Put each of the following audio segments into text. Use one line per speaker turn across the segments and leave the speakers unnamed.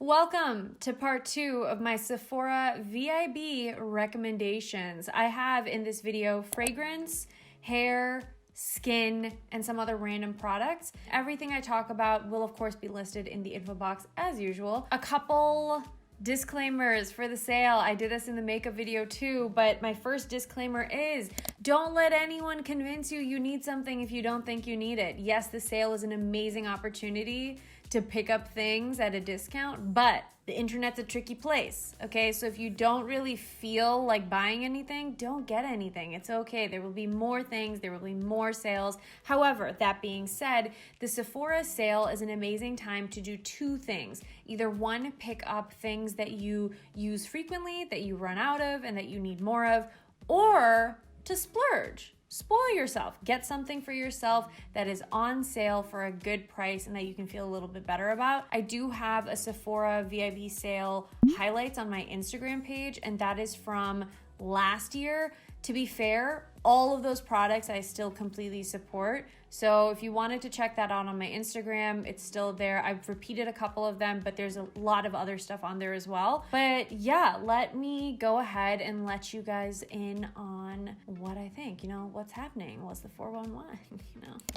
Welcome to part 2 of my Sephora VIB recommendations. I have in this video fragrance, hair, skin, and some other random products. Everything I talk about will of course be listed in the info box as usual. A couple disclaimers for the sale. I did this in the makeup video too, but my first disclaimer is don't let anyone convince you you need something if you don't think you need it. Yes, the sale is an amazing opportunity to pick up things at a discount, but the internet's a tricky place, okay? So if you don't really feel like buying anything, don't get anything. It's okay. There will be more things. There will be more sales. However, that being said, the Sephora sale is an amazing time to do two things. Either one, pick up things that you use frequently, that you run out of, and that you need more of, or to splurge. Spoil yourself. Get something for yourself that is on sale for a good price and that you can feel a little bit better about. I do have a Sephora VIB sale highlights on my Instagram page, and that is from last year. To be fair, all of those products I still completely support. So if you wanted to check that out on my Instagram, it's still there. I've repeated a couple of them, but there's a lot of other stuff on there as well. But yeah, let me go ahead and let you guys in on what I think, what's happening. What's the 411,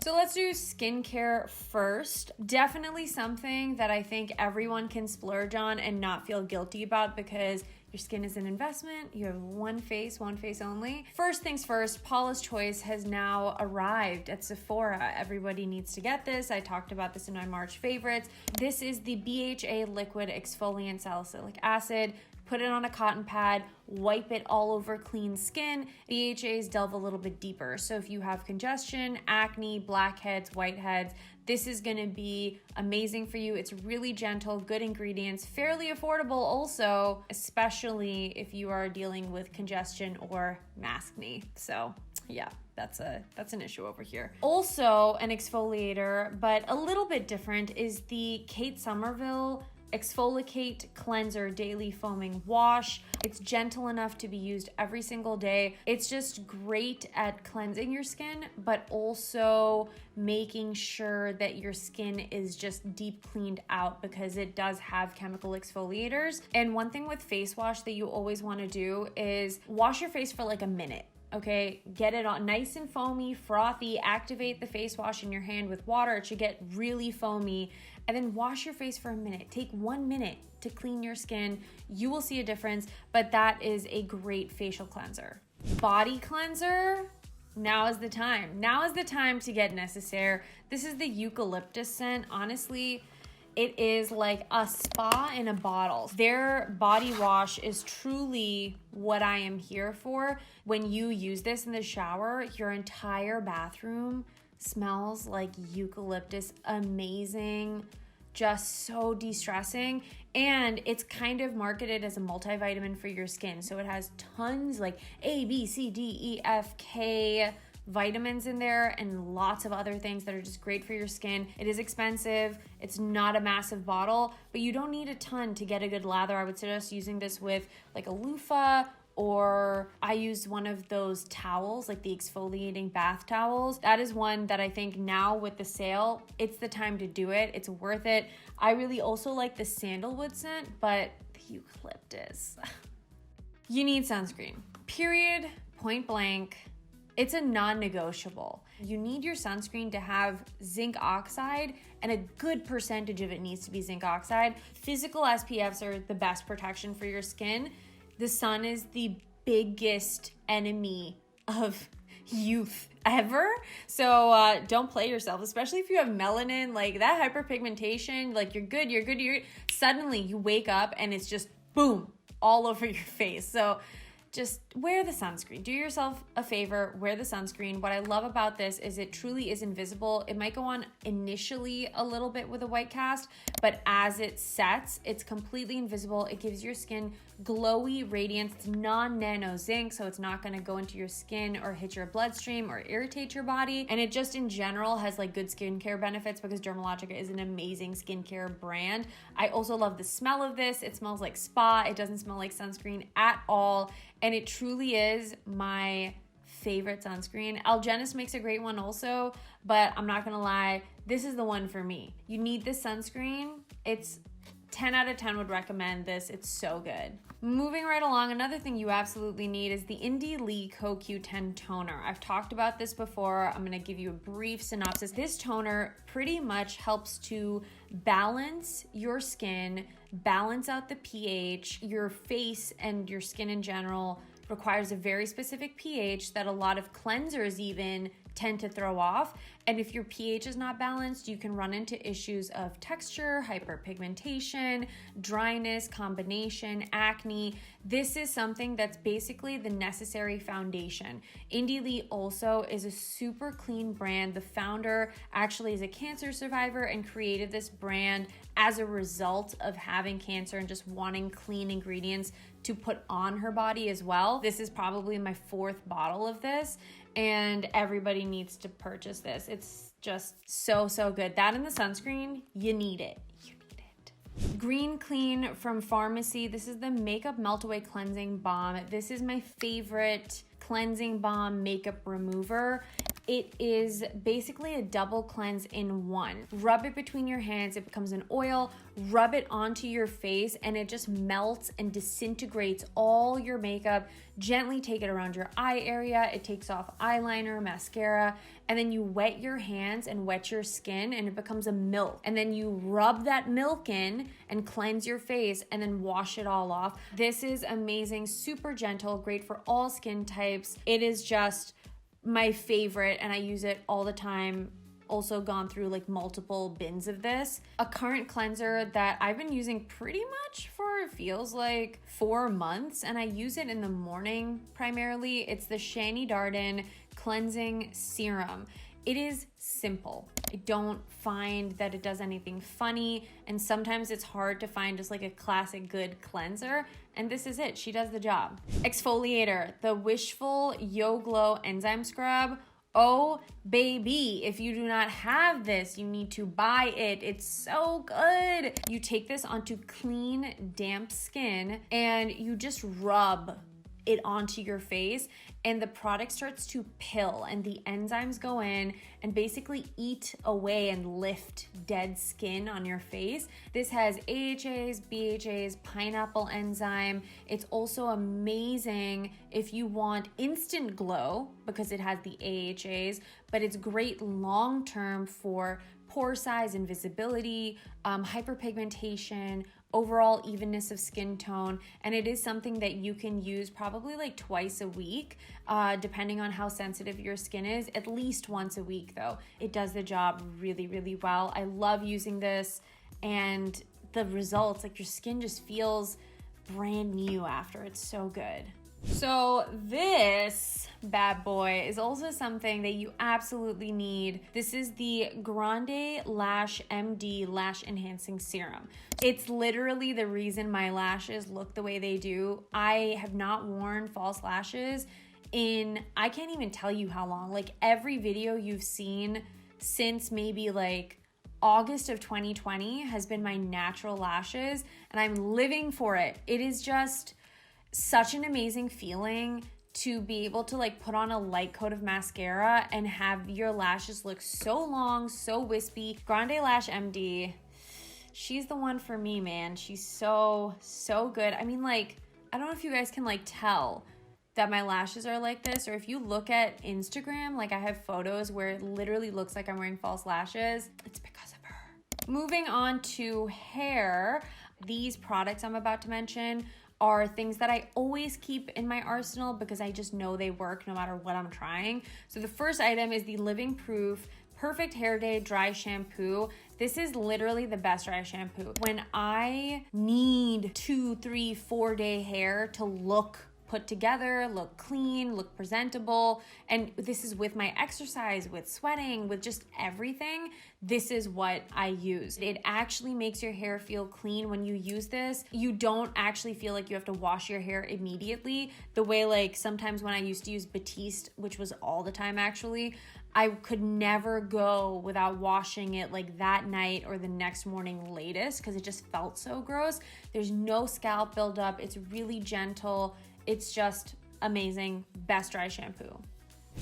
So let's do skincare first. Definitely something that I think everyone can splurge on and not feel guilty about because your skin is an investment. You have one face only. First things first, Paula's Choice has now arrived at Sephora. Everybody needs to get this. I talked about this in my March favorites. This is the BHA liquid exfoliant salicylic acid. Put it on a cotton pad, wipe it all over clean skin. BHAs delve a little bit deeper. So if you have congestion, acne, blackheads, whiteheads, this is gonna be amazing for you. It's really gentle, good ingredients, fairly affordable also, especially if you are dealing with congestion or maskne. So yeah, that's an issue over here. Also an exfoliator, but a little bit different, is the Kate Somerville EXFOLIKATE Cleanser Daily Foaming Wash. It's gentle enough to be used every single day. It's just great at cleansing your skin, but also making sure that your skin is just deep cleaned out because it does have chemical exfoliators. And one thing with face wash that you always want to do is wash your face for like a minute. Okay, get it on nice and foamy, frothy, activate the face wash in your hand with water. It should get really foamy, and then wash your face for a minute. Take 1 minute to clean your skin. You will see a difference, but that is a great facial cleanser. Body cleanser, now is the time. Now is the time to get Nécessaire. This is the eucalyptus scent. Honestly, it is like a spa in a bottle. Their body wash is truly what I am here for. When you use this in the shower, your entire bathroom smells like eucalyptus. Amazing, just so de-stressing. And it's kind of marketed as a multivitamin for your skin. So it has tons like A, B, C, D, E, F, K, vitamins in there and lots of other things that are just great for your skin. It is expensive. It's not a massive bottle, but you don't need a ton to get a good lather. I would suggest using this with like a loofah, or I use one of those towels, like the exfoliating bath towels. That is one that I think now with the sale, it's the time to do it. It's worth it. I really also like the sandalwood scent, but the eucalyptus. You need sunscreen, period, point blank. It's a non-negotiable. You need your sunscreen to have zinc oxide, and a good percentage of it needs to be zinc oxide. Physical SPFs are the best protection for your skin. The sun is the biggest enemy of youth ever. So don't play yourself, especially if you have melanin, like that hyperpigmentation, like you're good. Suddenly you wake up and it's just boom, all over your face. So just wear the sunscreen. Do yourself a favor, wear the sunscreen. What I love about this is it truly is invisible. It might go on initially a little bit with a white cast, but as it sets, it's completely invisible. It gives your skin glowy radiance. It's non-nano zinc, so it's not gonna go into your skin or hit your bloodstream or irritate your body. And it just in general has like good skincare benefits because Dermologica is an amazing skincare brand. I also love the smell of this. It smells like spa. It doesn't smell like sunscreen at all. And it truly is my favorite sunscreen. Algenist makes a great one also, but I'm not gonna lie, this is the one for me. You need this sunscreen. It's 10 out of 10 would recommend this. It's so good. Moving right along, another thing you absolutely need is the Indie CoQ10 toner. I've talked about this before. I'm gonna give you a brief synopsis. This toner pretty much helps to balance your skin, balance out the pH. Your face and your skin in general requires a very specific pH that a lot of cleansers even tend to throw off. And if your pH is not balanced, you can run into issues of texture, hyperpigmentation, dryness, combination, acne. This is something that's basically the necessary foundation. Indie also is a super clean brand. The founder actually is a cancer survivor and created this brand as a result of having cancer and just wanting clean ingredients to put on her body as well. This is probably my 4th bottle of this, and everybody needs to purchase this. It's just so, so good. That and the sunscreen, you need it. You need it. Green Clean from Farmacy. This is the Makeup Melt-Away Cleansing Balm. This is my favorite cleansing balm makeup remover. It is basically a double cleanse in one. Rub it between your hands, it becomes an oil, rub it onto your face, and it just melts and disintegrates all your makeup. Gently take it around your eye area, it takes off eyeliner, mascara, and then you wet your hands and wet your skin and it becomes a milk. And then you rub that milk in and cleanse your face and then wash it all off. This is amazing, super gentle, great for all skin types. It is just my favorite and I use it all the time. Also gone through like multiple bins of this. A current cleanser that I've been using pretty much for it feels like 4 months, and I use it in the morning primarily. It's the Shani Darden Cleansing Serum. It is simple. I don't find that it does anything funny, and sometimes it's hard to find just like a classic good cleanser, and this is it. She does the job. Exfoliator, the Wishfu Yo Glow Enzyme Scrub. Oh baby, if you do not have this, you need to buy it. It's so good. You take this onto clean, damp skin and you just rub it onto your face, and the product starts to pill and the enzymes go in and basically eat away and lift dead skin on your face. This has AHAs, BHAs, pineapple enzyme. It's also amazing if you want instant glow because it has the AHAs, but it's great long-term for pore size and visibility, hyperpigmentation, overall evenness of skin tone, and it is something that you can use probably like twice a week, depending on how sensitive your skin is. At least once a week though. It does the job really, really well. I love using this, and the results, like your skin just feels brand new after. It's so good. So this bad boy is also something that you absolutely need. This is the Grande Lash MD Lash Enhancing Serum. It's literally the reason my lashes look the way they do. I have not worn false lashes in, I can't even tell you how long. Like every video you've seen since maybe like August of 2020 has been my natural lashes, and I'm living for it. It is just such an amazing feeling to be able to like put on a light coat of mascara and have your lashes look so long, so wispy. Grande Lash MD, she's the one for me, man. She's so good. I mean, like, I don't know if you guys can like tell that my lashes are like this, or if you look at Instagram, like I have photos where it literally looks like I'm wearing false lashes. It's because of her. Moving on to hair, these products I'm about to mention are things that I always keep in my arsenal because I just know they work no matter what I'm trying. So the first item is the Living Proof Perfect Hair Day Dry Shampoo. This is literally the best dry shampoo. When I need 2, 3, 4 day hair to look put together, look clean, look presentable, and this is with my exercise, with sweating, with just everything, this is what I use. It actually makes your hair feel clean when you use this. You don't actually feel like you have to wash your hair immediately, the way like sometimes when I used to use Batiste, which was all the time actually, I could never go without washing it like that night or the next morning latest because it just felt so gross. There's no scalp buildup. It's really gentle. It's just amazing. Best dry shampoo.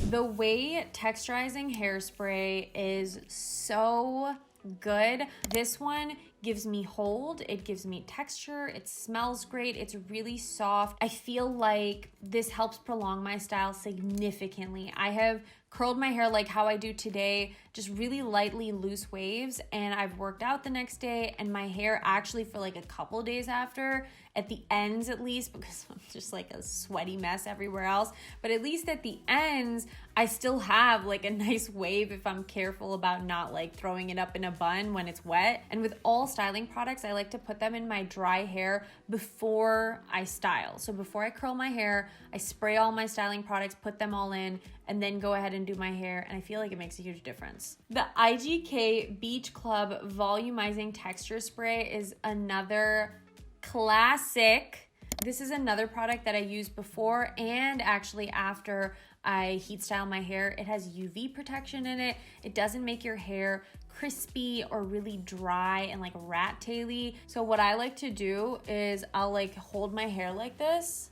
The Way Texturizing Hairspray is so good. This one gives me hold, it gives me texture, it smells great, it's really soft. I feel like this helps prolong my style significantly. I have curled my hair like how I do today, just really lightly loose waves, and I've worked out the next day, and my hair actually for like a couple days after, at the ends at least, because I'm just like a sweaty mess everywhere else, but at least at the ends, I still have like a nice wave if I'm careful about not like throwing it up in a bun when it's wet. And with all styling products, I like to put them in my dry hair before I style. So before I curl my hair, I spray all my styling products, put them all in, and then go ahead and do my hair, and I feel like it makes a huge difference. The IGK Beach Club Volumizing Texture Spray is another classic. This is another product that I used before and actually after I heat style my hair. It has UV protection in it. It doesn't make your hair crispy or really dry and like rat taily. So what I like to do is I'll like hold my hair like this,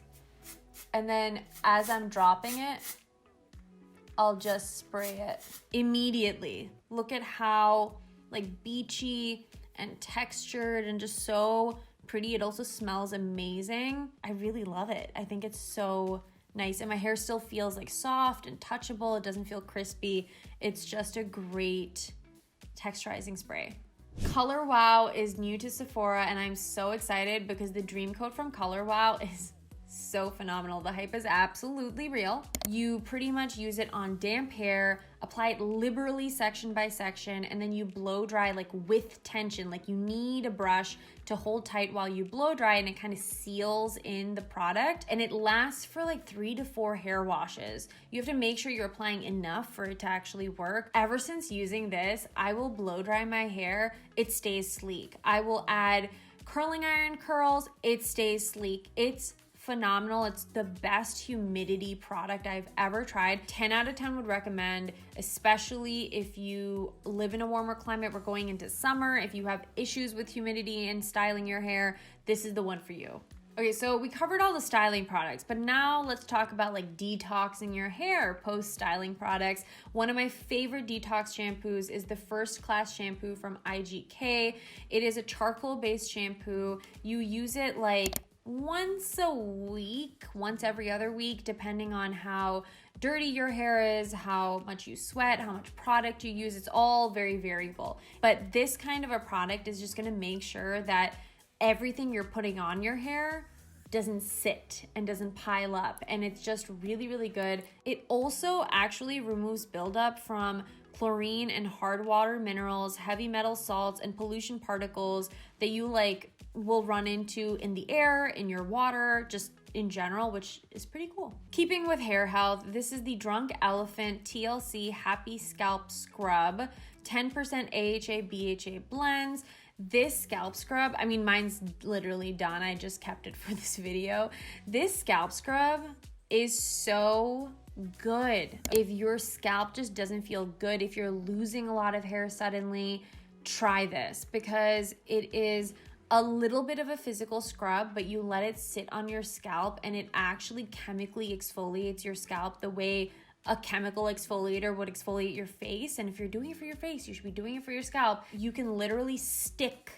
and then as I'm dropping it, I'll just spray it immediately. Look at how like beachy and textured and just so pretty. It also smells amazing. I really love it. I think it's so nice, and my hair still feels like soft and touchable. It doesn't feel crispy. It's just a great texturizing spray. Color Wow is new to Sephora, and I'm so excited because the Dream Coat from Color Wow is so phenomenal. The hype is absolutely real. You pretty much use it on damp hair, apply it liberally section by section, and then you blow dry like with tension. Like you need a brush to hold tight while you blow dry, and it kind of seals in the product, and it lasts for like 3 to 4 hair washes. You have to make sure you're applying enough for it to actually work. Ever since using this, I will blow dry my hair, it stays sleek. I will add curling iron curls, it stays sleek. It's phenomenal. It's the best humidity product I've ever tried. 10 out of 10 would recommend, especially if you live in a warmer climate. We're going into summer. If you have issues with humidity and styling your hair, this is the one for you. Okay, so we covered all the styling products, but now let's talk about like detoxing your hair post styling products. One of my favorite detox shampoos is the First Class shampoo from IGK. It is a charcoal based shampoo. You use it like once a week, once every other week, depending on how dirty your hair is, how much you sweat, how much product you use. It's all very variable. But this kind of a product is just gonna make sure that everything you're putting on your hair doesn't sit and doesn't pile up, and it's just really, really good. It also actually removes buildup from chlorine and hard water minerals, heavy metal salts, and pollution particles that you like will run into in the air, in your water, just in general, which is pretty cool. Keeping with hair health, this is the Drunk Elephant T.L.C Happy Scalp Scrub, 10% AHA BHA blends. This scalp scrub, I mean, mine's literally done. I just kept it for this video. This scalp scrub is so good. If your scalp just doesn't feel good, if you're losing a lot of hair suddenly, try this, because it is a little bit of a physical scrub, but you let it sit on your scalp and it actually chemically exfoliates your scalp the way a chemical exfoliator would exfoliate your face. And if you're doing it for your face, you should be doing it for your scalp. You can literally stick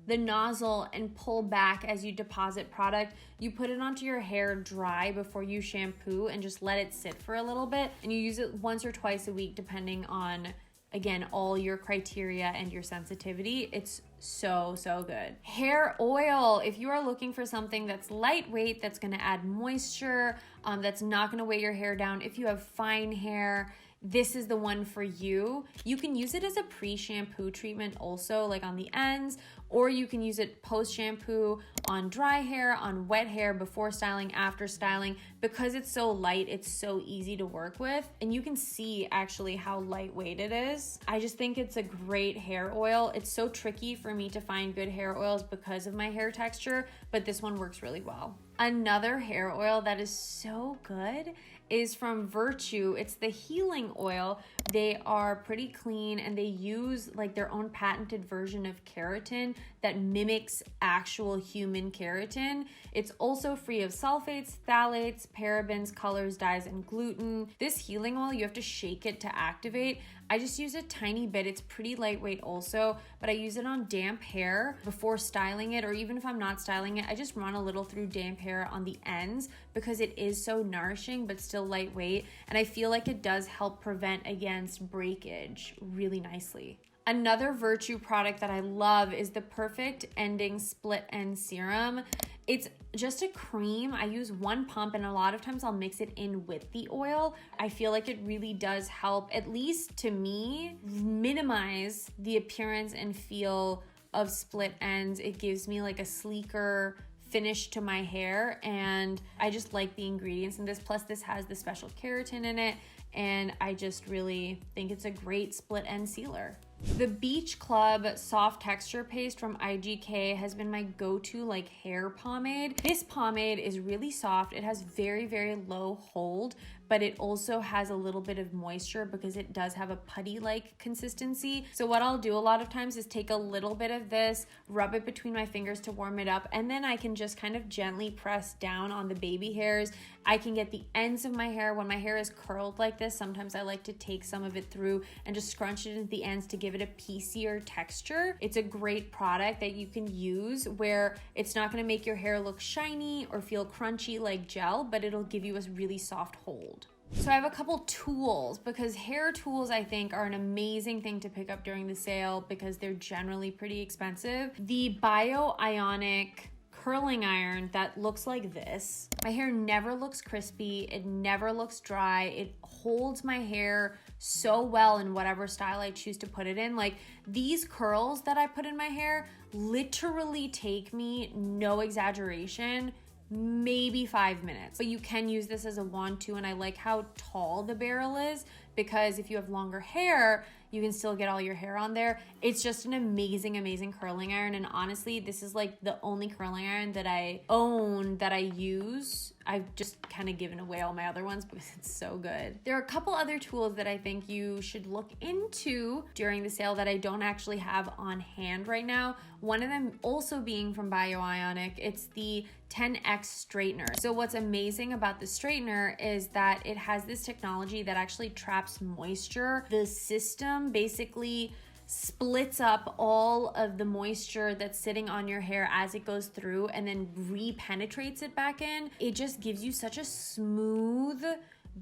the nozzle and pull back as you deposit product. You put it onto your hair dry before you shampoo and just let it sit for a little bit. And you use it once or twice a week, depending on, again, all your criteria and your sensitivity. It's so, so good. Hair oil. If you are looking for something that's lightweight, that's gonna add moisture, that's not gonna weigh your hair down. If you have fine hair, this is the one for you. You can use it as a pre-shampoo treatment also, like on the ends, or you can use it post-shampoo on dry hair, on wet hair, before styling, after styling. Because it's so light, it's so easy to work with, and you can see actually how lightweight it is. I just think it's a great hair oil. It's so tricky for me to find good hair oils because of my hair texture, but this one works really well. Another hair oil that is so good is from Virtue. It's the healing oil. They are pretty clean and they use like their own patented version of keratin that mimics actual human keratin. It's also free of sulfates, phthalates, parabens, colors, dyes, and gluten. This healing oil, you have to shake it to activate. I just use a tiny bit. It's pretty lightweight also, but I use it on damp hair before styling it, or even if I'm not styling it, I just run a little through damp hair on the ends because it is so nourishing but still lightweight, and I feel like it does help prevent against breakage really nicely. Another Virtue product that I love is the Perfect Ending Split End Serum. It's just a cream. I use one pump, and a lot of times I'll mix it in with the oil. I feel like it really does help, at least to me, minimize the appearance and feel of split ends. It gives me like a sleeker finish to my hair, and I just like the ingredients in this. Plus this has the special keratin in it, and I just really think it's a great split end sealer. The Beach Club Soft Texture Paste from IGK has been my go-to like hair pomade. This pomade is really soft. It has very, very low hold, but it also has a little bit of moisture because it does have a putty-like consistency. So what I'll do a lot of times is take a little bit of this, rub it between my fingers to warm it up, and then I can just kind of gently press down on the baby hairs. I can get the ends of my hair. When my hair is curled like this, sometimes I like to take some of it through and just scrunch it into the ends to give it a piecier texture. It's a great product that you can use where it's not gonna make your hair look shiny or feel crunchy like gel, but it'll give you a really soft hold. So I have a couple tools, because hair tools I think are an amazing thing to pick up during the sale because they're generally pretty expensive. The Bio-Ionic curling iron that looks like this. My hair never looks crispy, it never looks dry, it holds my hair so well in whatever style I choose to put it in. Like these curls that I put in my hair literally take me, no exaggeration, maybe 5 minutes. But you can use this as a wand too, and I like how tall the barrel is because if you have longer hair, you can still get all your hair on there. It's just an amazing, amazing curling iron, and honestly, this is like the only curling iron that I own that I use. I've just kind of given away all my other ones because it's so good. There are a couple other tools that I think you should look into during the sale that I don't actually have on hand right now. One of them also being from Bio-Ionic, it's the 10X straightener. So what's amazing about the straightener is that it has this technology that actually traps moisture. The system basically splits up all of the moisture that's sitting on your hair as it goes through and then re-penetrates it back in. It just gives you such a smooth,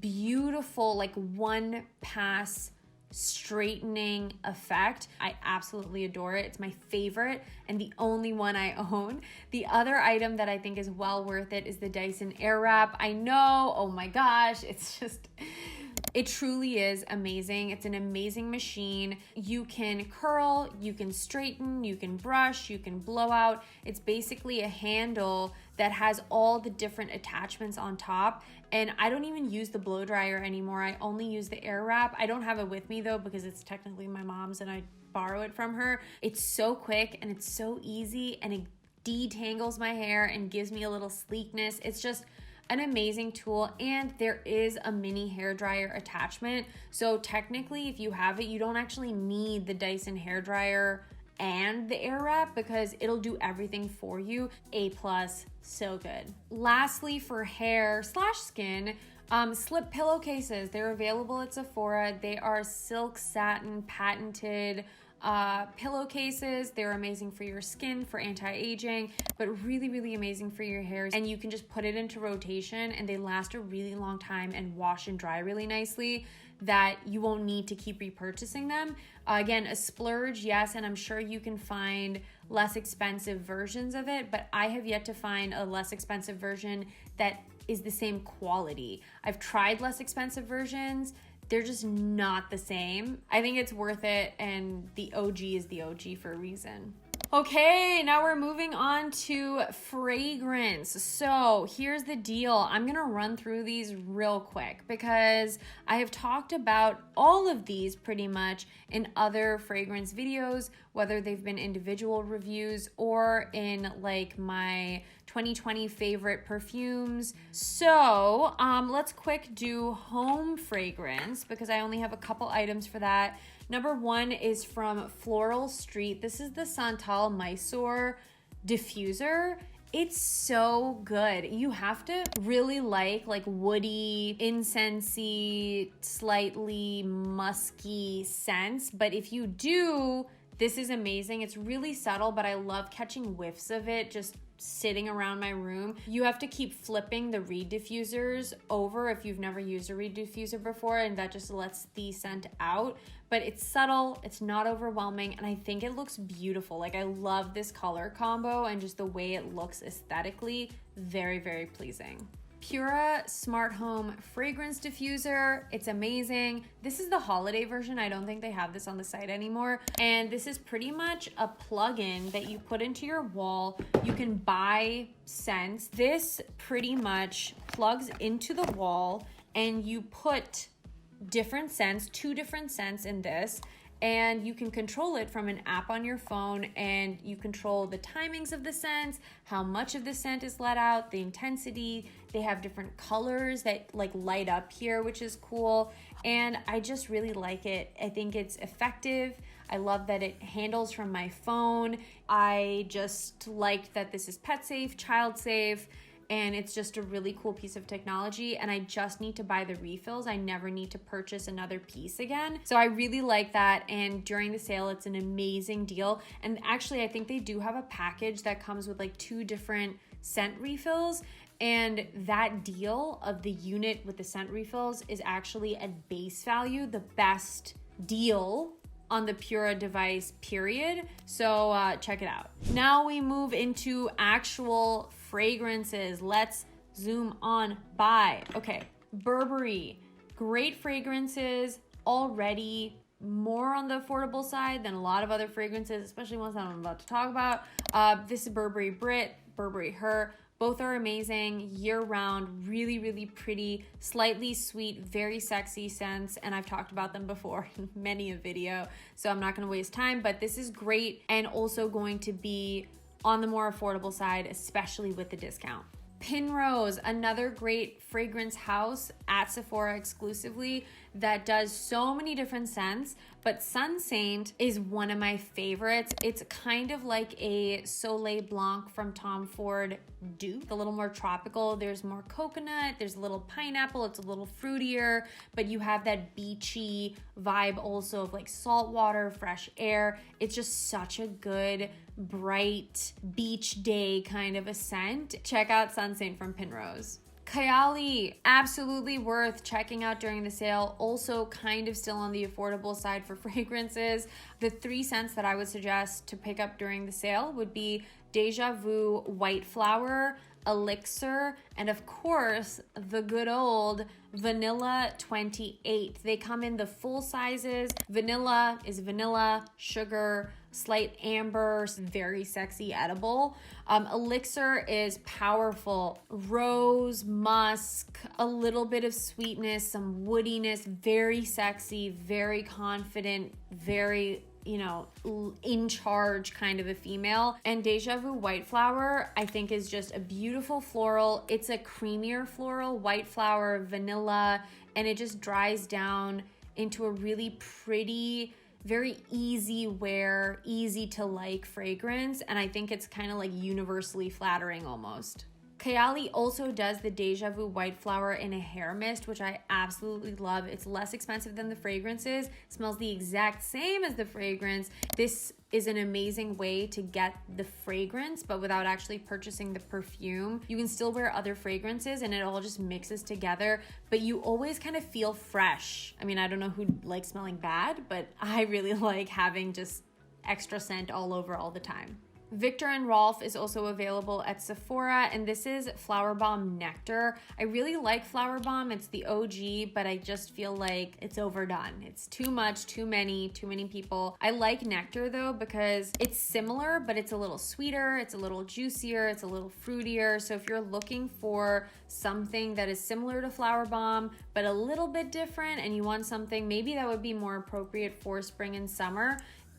beautiful, like one pass straightening effect. I absolutely adore it. It's my favorite and the only one I own. The other item that I think is well worth it is the Dyson Airwrap. I know, oh my gosh, it's just, it truly is amazing. It's an amazing machine. You can curl, you can straighten, you can brush, you can blow out. It's basically a handle that has all the different attachments on top. And I don't even use the blow dryer anymore. I only use the Airwrap. I don't have it with me though because it's technically my mom's and I borrow it from her. It's so quick and it's so easy, and it detangles my hair and gives me a little sleekness. It's just an amazing tool, and there is a mini hair dryer attachment. So technically, if you have it, you don't actually need the Dyson hair dryer and the Airwrap because it'll do everything for you. A+, so good. Lastly, for hair / skin, slip pillowcases. They're available at Sephora. They are silk satin patented pillowcases. They're amazing for your skin, for anti-aging, but really, really amazing for your hair. And you can just put it into rotation and they last a really long time and wash and dry really nicely, that you won't need to keep repurchasing them. Again, a splurge, yes, and I'm sure you can find less expensive versions of it, but I have yet to find a less expensive version that is the same quality. I've tried less expensive versions. They're just not the same. I think it's worth it, and the OG is the OG for a reason. Okay, now we're moving on to fragrance. So here's the deal. I'm gonna run through these real quick because I have talked about all of these pretty much in other fragrance videos, whether they've been individual reviews or in like my 2020 favorite perfumes. So let's quick do home fragrance because I only have a couple items for that. Number 1 is from Floral Street. This is the Santal Mysore diffuser. It's so good. You have to really like woody, incensey, slightly musky scents. But if you do, this is amazing. It's really subtle, but I love catching whiffs of it just sitting around my room. You have to keep flipping the reed diffusers over if you've never used a reed diffuser before, and that just lets the scent out. But it's subtle, it's not overwhelming, and I think it looks beautiful. Like, I love this color combo and just the way it looks aesthetically. Very, very pleasing. Pura Smart Home Fragrance Diffuser. It's amazing. This is the holiday version. I don't think they have this on the site anymore. And this is pretty much a plug-in that you put into your wall. You can buy scents. This pretty much plugs into the wall, and you put different scents, 2 different scents in this, and you can control it from an app on your phone, and you control the timings of the scents, how much of the scent is let out, the intensity. They have different colors that light up here, which is cool, and I just really like it. I think it's effective. I love that it handles from my phone. I just like that this is pet safe, child safe, and it's just a really cool piece of technology, and I just need to buy the refills. I never need to purchase another piece again. So I really like that, and during the sale, it's an amazing deal. And actually, I think they do have a package that comes with 2 different scent refills, and that deal of the unit with the scent refills is actually at base value the best deal on the Pura device, period. So check it out. Now we move into actual fragrances. Let's zoom on by. Okay, Burberry. Great fragrances already, more on the affordable side than a lot of other fragrances, especially ones that I'm about to talk about. This is Burberry Brit, Burberry Her. Both are amazing, year-round, really, really pretty, slightly sweet, very sexy scents, and I've talked about them before in many a video, so I'm not gonna waste time, but this is great and also going to be on the more affordable side, especially with the discount. Penrose, another great fragrance house at Sephora exclusively that does so many different scents, but Sun Saint is one of my favorites. It's kind of like a Soleil Blanc from Tom Ford dupe, a little more tropical. There's more coconut, there's a little pineapple, it's a little fruitier, but you have that beachy vibe also of salt water, fresh air. It's just such a good, bright beach day kind of a scent. Check out Sun Saint from Penrose. Kayali, absolutely worth checking out during the sale. Also kind of still on the affordable side for fragrances. The 3 scents that I would suggest to pick up during the sale would be Deja Vu White Flower, Elixir, and of course, the good old Vanilla 28. They come in the full sizes. Vanilla is vanilla, sugar, slight amber, very sexy, edible. Elixir is powerful. Rose, musk, a little bit of sweetness, some woodiness, very sexy, very confident, very in charge kind of a female. And Deja Vu White Flower, I think, is just a beautiful floral. It's a creamier floral, white flower, vanilla, and it just dries down into a really pretty, very easy wear, easy to like fragrance. And I think it's kind of universally flattering almost. Kayali also does the Deja Vu White Flower in a hair mist, which I absolutely love. It's less expensive than the fragrances. It smells the exact same as the fragrance. This is an amazing way to get the fragrance, but without actually purchasing the perfume. You can still wear other fragrances and it all just mixes together, but you always kind of feel fresh. I mean, I don't know who likes smelling bad, but I really like having just extra scent all over all the time. Viktor&Rolf is also available at Sephora, and this is Flower Bomb Nectar. I really like Flower Bomb. It's the OG, but I just feel like it's overdone. It's too much, too many people. I like Nectar though because it's similar, but it's a little sweeter, it's a little juicier, it's a little fruitier. So if you're looking for something that is similar to Flower Bomb, but a little bit different, and you want something maybe that would be more appropriate for spring and summer,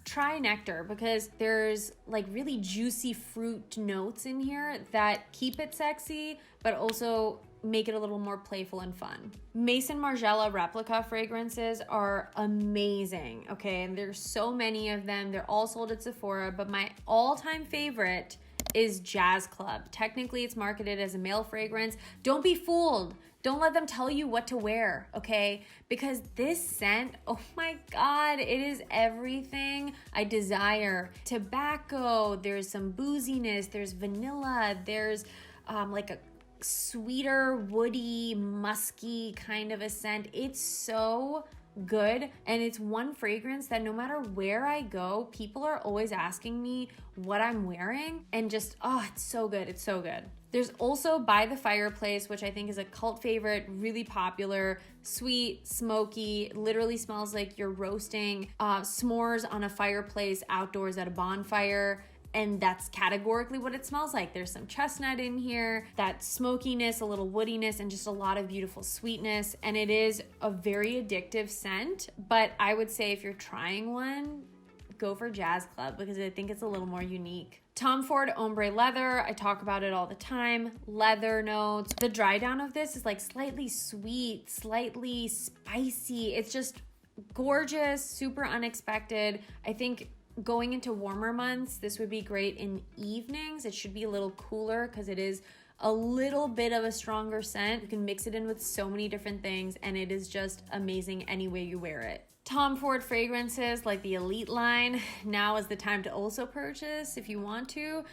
try nectar because there's like really juicy fruit notes in here that keep it sexy, but also make it a little more playful and fun. Mason Margiela replica fragrances are amazing, okay? And there's so many of them. They're all sold at Sephora, but my all-time favorite is Jazz Club. Technically, it's marketed as a male fragrance. Don't be fooled. Don't let them tell you what to wear, okay? Because this scent, oh my God, it is everything I desire. Tobacco, there's some booziness, there's vanilla, there's like a sweeter, woody, musky kind of a scent. It's so good, and it's one fragrance that no matter where I go, people are always asking me what I'm wearing, and just, oh, it's so good. It's so good. There's also By the Fireplace, which I think is a cult favorite, really popular, sweet, smoky, literally smells like you're roasting s'mores on a fireplace outdoors at a bonfire. And that's categorically what it smells like. There's some chestnut in here, that smokiness, a little woodiness, and just a lot of beautiful sweetness. And it is a very addictive scent, but I would say if you're trying one, go for Jazz Club because I think it's a little more unique. Tom Ford Ombre Leather, I talk about it all the time. Leather notes. The dry down of this is like slightly sweet, slightly spicy. It's just gorgeous, super unexpected. I think going into warmer months, this would be great in evenings. It should be a little cooler because it is a little bit of a stronger scent. You can mix it in with so many different things, and it is just amazing any way you wear it. Tom Ford fragrances like the Elite line, now is the time to also purchase if you want to.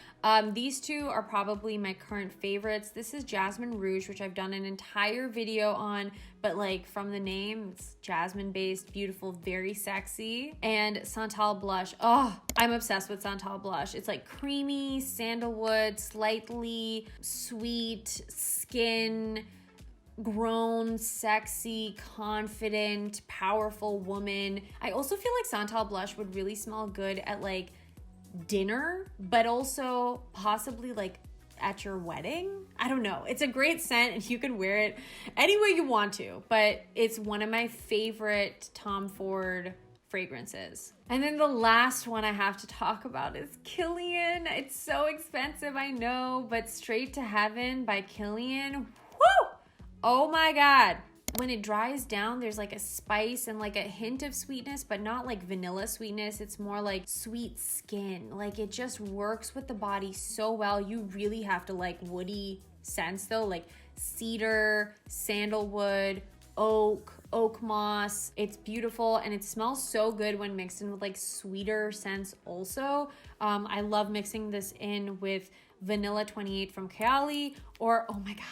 These two are probably my current favorites. This is Jasmine Rouge, which I've done an entire video on, but like from the name, it's jasmine based, beautiful, very sexy. And Santal blush, oh, I'm obsessed with Santal blush. It's like creamy, sandalwood, slightly sweet, skin, grown, sexy, confident, powerful woman. I also feel like Santal blush would really smell good at like dinner, but also possibly like at your wedding. I don't know. It's a great scent and you can wear it any way you want to, but it's one of my favorite Tom Ford fragrances. And then the last one I have to talk about is Kilian. It's so expensive, I know, but Straight to Heaven by Kilian. Woo! Oh my God. When it dries down, there's like a spice and like a hint of sweetness, but not like vanilla sweetness. It's more like sweet skin. Like it just works with the body so well. You really have to like woody scents though, like cedar, sandalwood, oak moss. It's beautiful and it smells so good when mixed in with like sweeter scents also. I love mixing this in with Vanilla 28 from Kayali, or oh my God,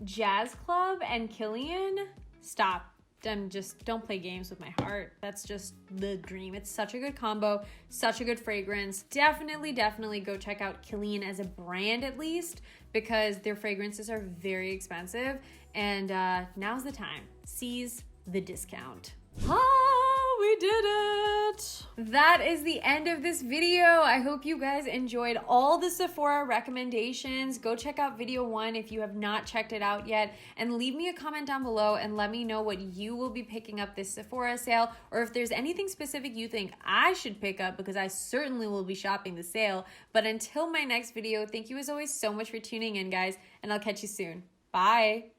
Jazz Club and Kilian. Stop. Don't play games with my heart. That's just the dream. It's such a good combo, such a good fragrance. Definitely go check out Kilian as a brand at least, because their fragrances are very expensive, and now's the time. Seize the discount. Oh, we did it! That is the end of this video. I hope you guys enjoyed all the Sephora recommendations. Go check out video 1 if you have not checked it out yet, and leave me a comment down below and let me know what you will be picking up this Sephora sale, or if there's anything specific you think I should pick up, because I certainly will be shopping the sale. But until my next video, thank you as always so much for tuning in, guys, and I'll catch you soon. Bye!